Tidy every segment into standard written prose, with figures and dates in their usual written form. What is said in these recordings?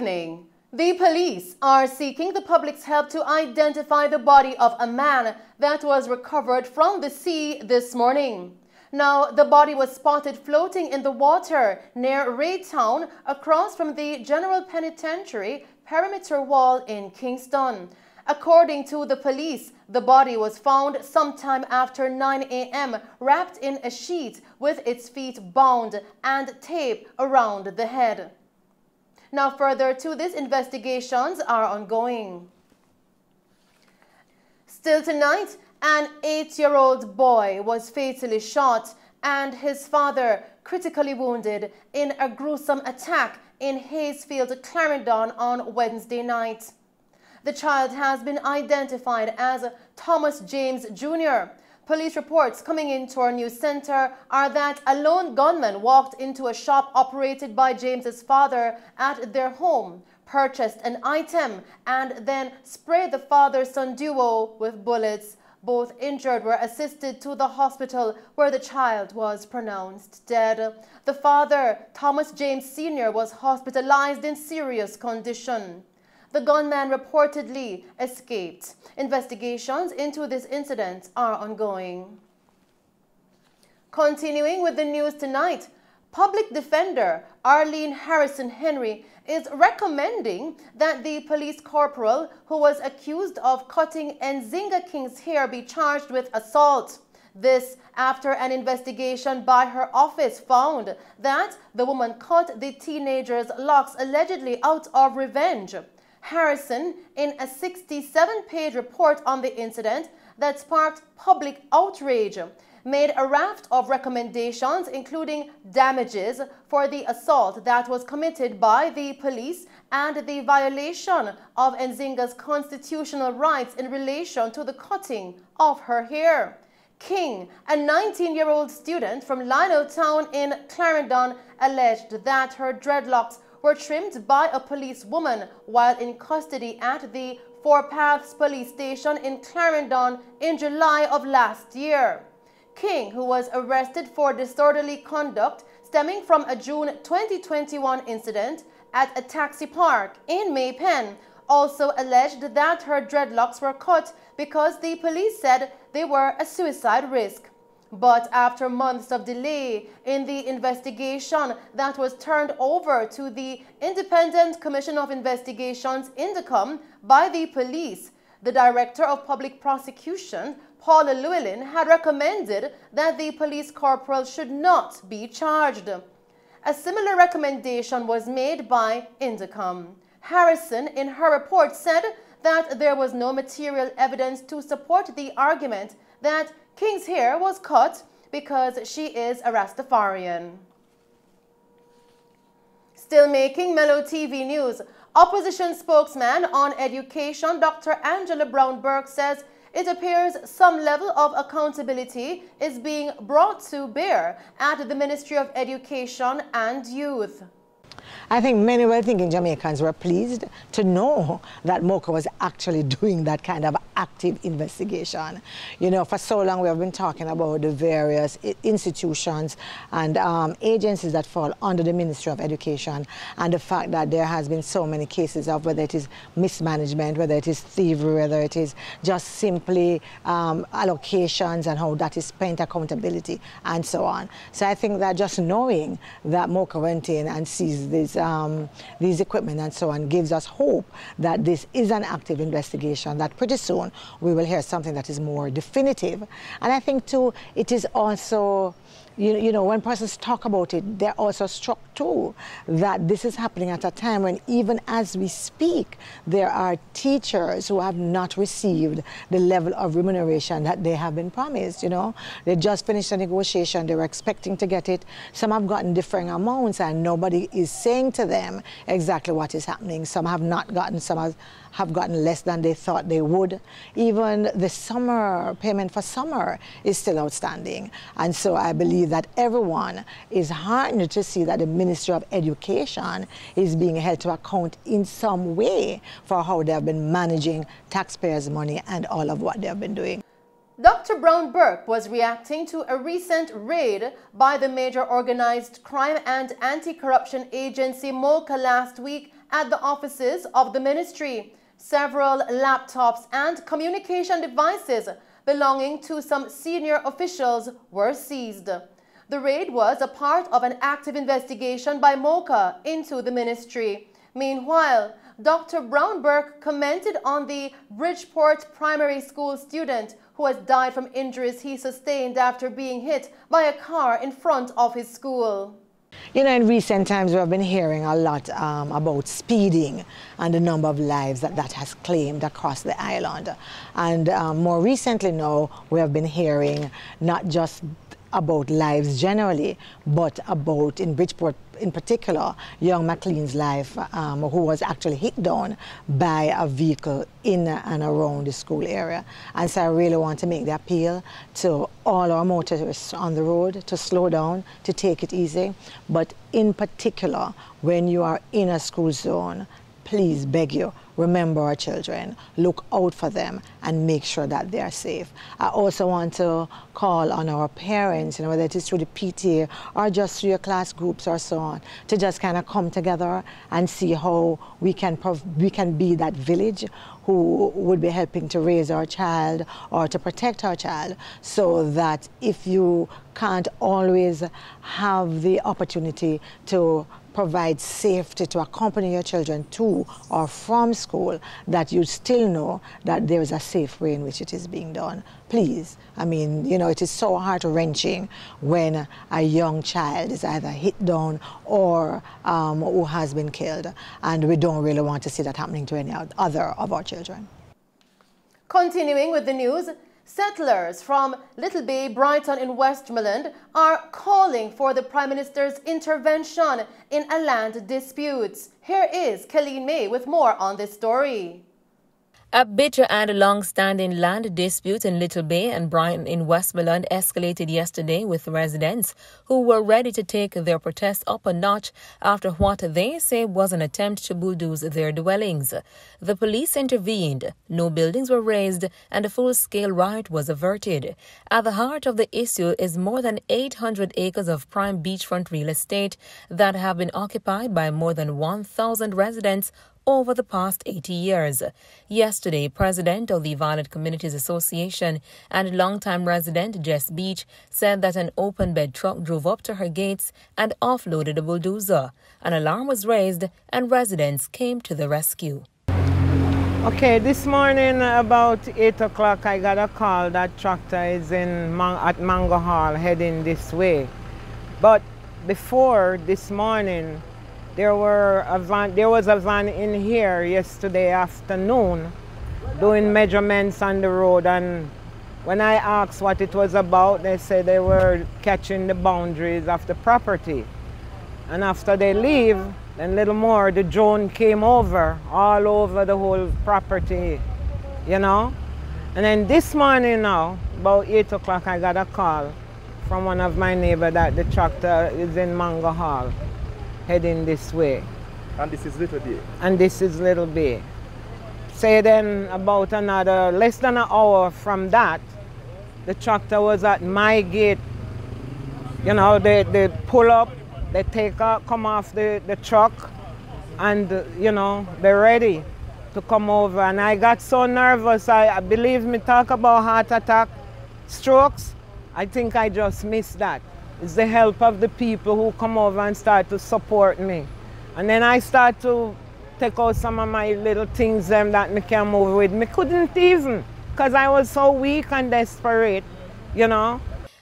evening. The police are seeking the public's help to identify the body of a man that was recovered from the sea this morning. Now, the body was spotted floating in the water near Raytown across from the General Penitentiary perimeter wall in Kingston. According to the police, the body was found sometime after 9 a.m. wrapped in a sheet with its feet bound and tape around the head. Now, further to this, investigations are ongoing. Still tonight, an 8-year-old boy was fatally shot and his father critically wounded in a gruesome attack in Hayesfield, Clarendon on Wednesday night. The child has been identified as Thomas James Jr. Police reports coming into our news center are that a lone gunman walked into a shop operated by James's father at their home, purchased an item, and then sprayed the father-son duo with bullets. Both injured were assisted to the hospital where the child was pronounced dead. The father, Thomas James Sr., was hospitalized in serious condition. The gunman reportedly escaped. Investigations into this incident are ongoing. Continuing with the news tonight, Public Defender Arlene Harrison Henry is recommending that the police corporal who was accused of cutting Nzinga King's hair be charged with assault. This after an investigation by her office found that the woman cut the teenager's locks allegedly out of revenge. Harrison, in a 67-page report on the incident that sparked public outrage, made a raft of recommendations, including damages for the assault that was committed by the police and the violation of Nzinga's constitutional rights in relation to the cutting of her hair. King, a 19-year-old student from Lioneltown in Clarendon, alleged that her dreadlocks were trimmed by a policewoman while in custody at the Four Paths police station in Clarendon in July of last year. King, who was arrested for disorderly conduct stemming from a June 2021 incident at a taxi park in Maypen, also alleged that her dreadlocks were cut because the police said they were a suicide risk. But after months of delay in the investigation that was turned over to the Independent Commission of Investigations, INDECOM, by the police, the Director of Public Prosecution, Paula Llewellyn, had recommended that the police corporal should not be charged. A similar recommendation was made by INDECOM. Harrison, in her report, said that there was no material evidence to support the argument that King's hair was cut because she is a Rastafarian. Still making Mello TV news, opposition spokesman on education Dr. Angela Brown-Burke says it appears some level of accountability is being brought to bear at the Ministry of Education and Youth. I think many well-thinking Jamaicans were pleased to know that MOCA was actually doing that kind of active investigation. You know, for so long we have been talking about the various institutions and agencies that fall under the Ministry of Education, and the fact that there has been so many cases of whether it is mismanagement, whether it is thievery, whether it is just simply allocations and how that is spent, accountability, and so on. So I think that just knowing that MOCA went in and seized these equipment and so on gives us hope that this is an active investigation, that pretty soon we will hear something that is more definitive. And I think too, it is also, you know, when persons talk about it, they're also struck too that this is happening at a time when, even as we speak, there are teachers who have not received the level of remuneration that they have been promised. You know, they just finished a negotiation, they were expecting to get it. Some have gotten differing amounts and nobody is saying to them exactly what is happening. Some have not gotten, some have gotten less than they thought they would. Even the summer payment for summer is still outstanding. And so I believe that everyone is heartened to see that the Ministry of Education is being held to account in some way for how they have been managing taxpayers' money and all of what they have been doing. Dr. Brown-Burke was reacting to a recent raid by the major organized crime and anti-corruption agency MOCA last week at the offices of the ministry. Several laptops and communication devices belonging to some senior officials were seized. The raid was a part of an active investigation by MOCA into the ministry. Meanwhile, Dr. Brownberg commented on the Bridgeport primary school student who has died from injuries he sustained after being hit by a car in front of his school. You know, in recent times we have been hearing a lot about speeding and the number of lives that has claimed across the island. And more recently now we have been hearing not just about lives generally, but about, in Bridgeport in particular, young McLean's life, who was actually hit down by a vehicle in and around the school area. And so I really want to make the appeal to all our motorists on the road to slow down, to take it easy. But in particular, when you are in a school zone, please, beg you, remember our children, look out for them and make sure that they are safe. I also want to call on our parents, you know, whether it is through the PTA or just through your class groups or so on, to just kind of come together and see how we can be that village who would be helping to raise our child or to protect our child, so that if you can't always have the opportunity to provide safety to accompany your children to or from school, that you still know that there is a safe way in which it is being done. Please, I mean, you know, it is so heart-wrenching when a young child is either hit down or who has been killed, and we don't really want to see that happening to any other of our children. Continuing with the news, settlers from Little Bay, Brighton in Westmoreland are calling for the Prime Minister's intervention in a land dispute. Here is Colleen May with more on this story. A bitter and long-standing land dispute in Little Bay and Brighton in Westmoreland escalated yesterday, with residents who were ready to take their protests up a notch after what they say was an attempt to bulldoze their dwellings. The police intervened, no buildings were razed, and a full-scale riot was averted. At the heart of the issue is more than 800 acres of prime beachfront real estate that have been occupied by more than 1,000 residents over the past 80 years. Yesterday, President of the Violent Communities Association and longtime resident Jess Beach said that an open-bed truck drove up to her gates and offloaded a bulldozer. An alarm was raised and residents came to the rescue. Okay, this morning about 8 o'clock I got a call that tractor is at Mango Hall heading this way. But before this morning, there was a van in here yesterday afternoon doing measurements on the road, and when I asked what it was about, they said they were catching the boundaries of the property. And after they leave, then little more, the drone came over, all over the whole property, you know. And then this morning now, about 8 o'clock, I got a call from one of my neighbors that the tractor is in Mango Hall, heading this way. And this is Little Bay? And this is Little Bay. Say then about another, less than an hour from that, the tractor was at my gate. You know, they pull up, they come off the truck, and, you know, they're ready to come over. And I got so nervous, I believe me, talk about heart attack, strokes, I think I just missed that. It's the help of the people who come over and start to support me. And then I start to take out some of my little things that I can move with. Me couldn't even, because I was so weak and desperate, you know.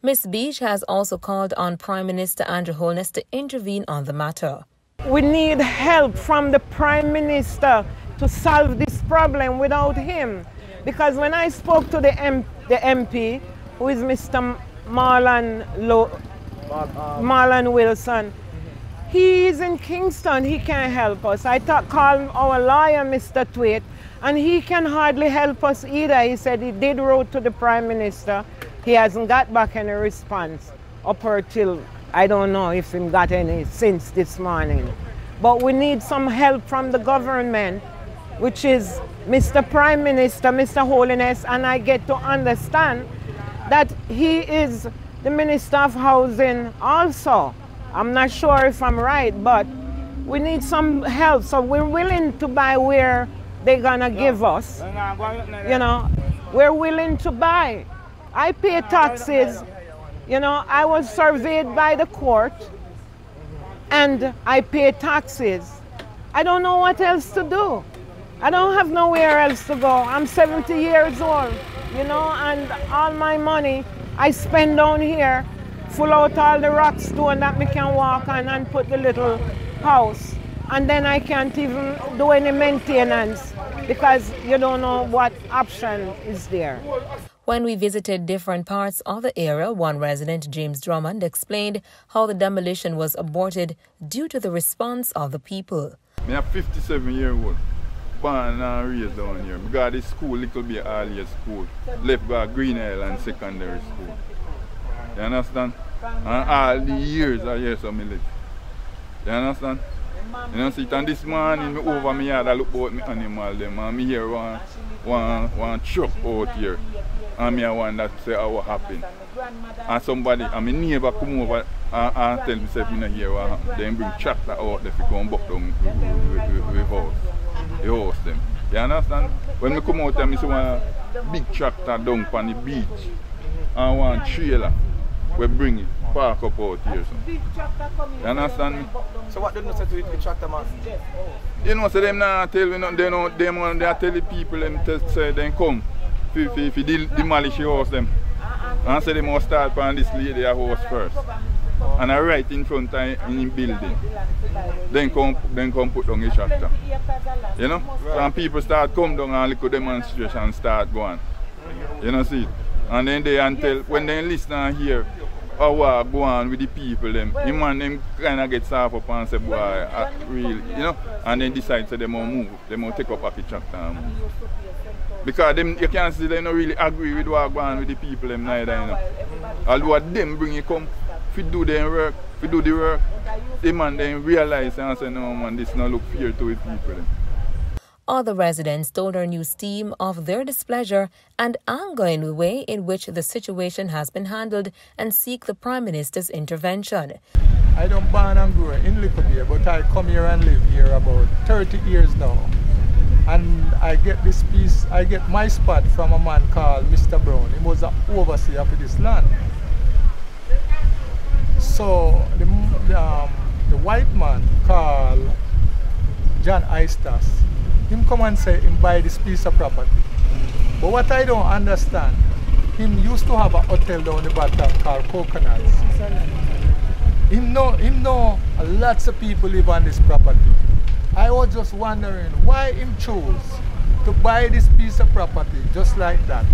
Ms. Beach has also called on Prime Minister Andrew Holness to intervene on the matter. We need help from the Prime Minister to solve this problem. Without him. Because when I spoke to the MP, who is Mr. Marlon Wilson, he is in Kingston, he can't help us. I called our lawyer, Mr. Tweet, and he can hardly help us either. He said he did wrote to the Prime Minister. He hasn't got back any response up until, I don't know if he got any since this morning. But we need some help from the government, which is Mr. Prime Minister, Mr. Holiness, and I get to understand that he is the Minister of Housing also. I'm not sure if I'm right, but We need some help, so we're willing to buy where they're gonna give us. You know, we're willing to buy. I pay taxes. You know, I was surveyed by the court and I pay taxes. I don't know what else to do. I don't have nowhere else to go. I'm 70 years old, you know, and all my money I spend down here, full out all the rock stone that me can walk on and put the little house. And then I can't even do any maintenance because you don't know what option is there. When we visited different parts of the area, one resident, James Drummond, explained how the demolition was aborted due to the response of the people. I'm 57-year-old, born and raised down here. I got this school, little bit earlier school, left by Green Island Secondary School. You understand? And all the years I hear some live. You understand? You know, see, and this morning, over my yard, I look out my animal them, and me hear one truck out here. And me I want that say what happened. And somebody, and my neighbor come over and tell me say, you know, here what happened. Then bring tractor out there to come back down with house. The house them. You understand? When me come out there, I see one big tractor down on the beach. And one trailer. We bring it, park up out here. So. You understand me? So what did you say to the tractor man? You know, so them not tell me nothing, they tell the people them to say they come if you demolish your house them. And say they must start on this lady house first. And I right in front of in the building. Then come put down the tractor. You know? So and people start come down and look at demonstration and start going. You know, see? And then they until when they listen and hear how go on with the people them, the man them kind of get soft up and say, boy, really, you know, and then decide so they must move, they must take up a tractor and move. Because them, you can see they don't really agree with what go on with the people them neither, you know. Although them bring it come, if you do their work, if you do the work, the man then realize and say, no man, this not look fair to the people them. Other residents told our news team of their displeasure and anger in the way in which the situation has been handled and seek the Prime Minister's intervention. I don't born and grow in Little Bay, but I come here and live here about 30 years now. And I get this piece, I get my spot from a man called Mr. Brown. He was an overseer for this land. So the white man called John Eistas, him come and say him buy this piece of property. But what I don't understand, him used to have a hotel down the bottom called Coconuts. Him know lots of people live on this property. I was just wondering why him chose to buy this piece of property just like that.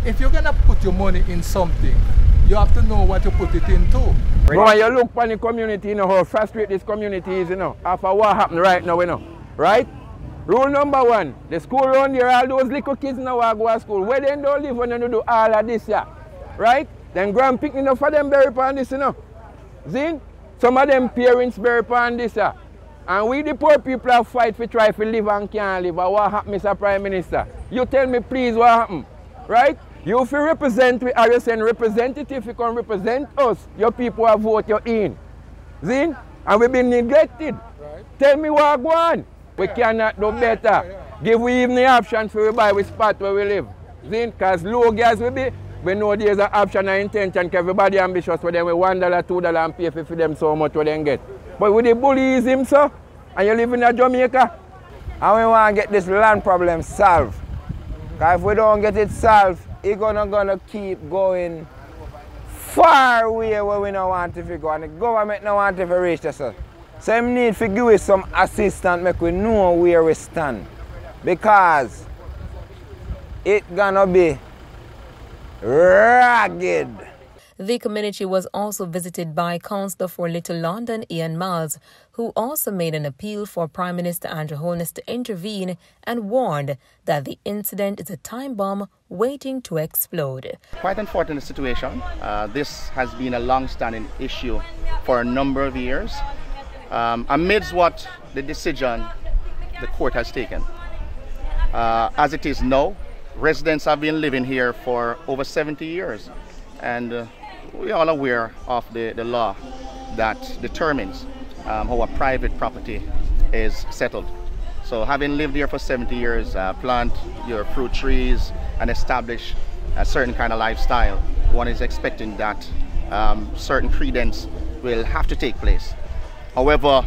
If you're gonna put your money in something, you have to know what you put it into. When you look on the community, you know how frustrated this community is, you know, after what happened right now, you know, right? Rule number one, the school around here, all those little kids now go to school. Where they don't live when they do all of this, yeah, right? Then grand picnic enough for them bury upon this, you know. See? Some of them parents bury upon this, yeah. And we the poor people have fight for try to live and can't live. But what happened, Mr. Prime Minister? You tell me please what happened, right? You if you represent with RSN representative, you can represent us. Your people have voted you in. See? And we've been neglected. Right. Tell me what go on. We cannot do better. Give we even the option for we buy with spot where we live. See? Because low gas will be, we know there's an option and intention because everybody ambitious for them with $1, $2 and pay for them so much what they get. But with the bullies him, sir, and you live in Jamaica. And we want to get this land problem solved. Because if we don't get it solved, it's gonna keep going far away where we don't want to go. And the government don't want to reach this. So we need to give us some assistance, make we know where we stand. Because it's gonna be rugged. The community was also visited by Councillor for Little London, Ian Miles, who also made an appeal for Prime Minister Andrew Holness to intervene and warned that the incident is a time bomb waiting to explode. Quite unfortunate situation. This has been a long-standing issue for a number of years. Amidst what the decision the court has taken. As it is now, residents have been living here for over 70 years. And we are all aware of the law that determines how a private property is settled. So having lived here for 70 years, plant your fruit trees and establish a certain kind of lifestyle, one is expecting that certain credence will have to take place. However,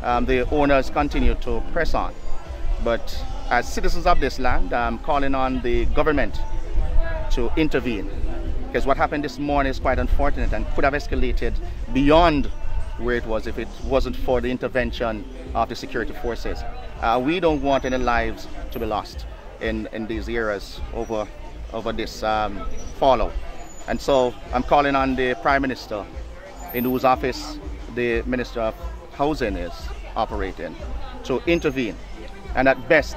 the owners continue to press on. But as citizens of this land, I'm calling on the government to intervene, because what happened this morning is quite unfortunate and could have escalated beyond where it was if it wasn't for the intervention of the security forces. We don't want any lives to be lost in these areas over this fallout. And so I'm calling on the Prime Minister, in whose office the Minister of Housing is operating, to intervene and at best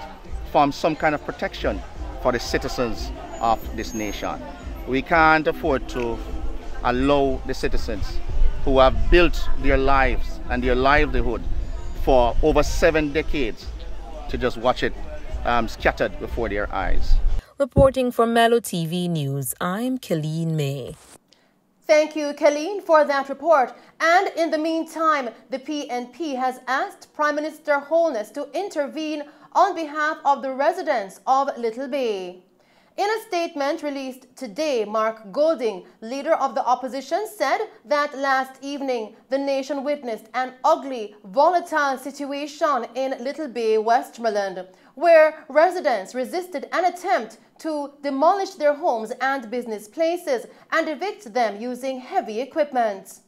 form some kind of protection for the citizens of this nation. We can't afford to allow the citizens who have built their lives and their livelihood for over 7 decades to just watch it scattered before their eyes. Reporting from Mello TV News, I'm Colleen May. Thank you, Colleen, for that report. And in the meantime, the PNP has asked Prime Minister Holness to intervene on behalf of the residents of Little Bay. In a statement released today, Mark Golding, leader of the opposition, said that last evening the nation witnessed an ugly, volatile situation in Little Bay, Westmoreland, where residents resisted an attempt to demolish their homes and business places and evict them using heavy equipment.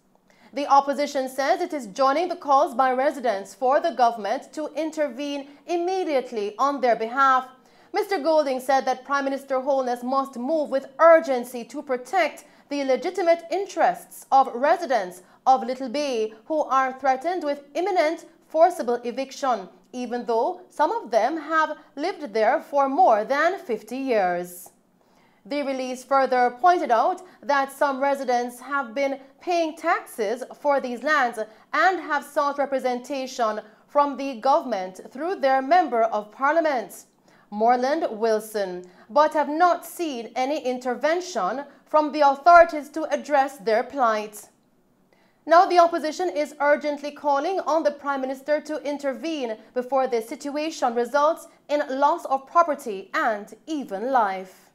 The opposition says it is joining the calls by residents for the government to intervene immediately on their behalf. Mr. Golding said that Prime Minister Holness must move with urgency to protect the legitimate interests of residents of Little Bay who are threatened with imminent forcible eviction, even though some of them have lived there for more than 50 years. The release further pointed out that some residents have been paying taxes for these lands and have sought representation from the government through their Member of Parliament, Moreland Wilson, but have not seen any intervention from the authorities to address their plight. Now the opposition is urgently calling on the Prime Minister to intervene before the situation results in loss of property and even life.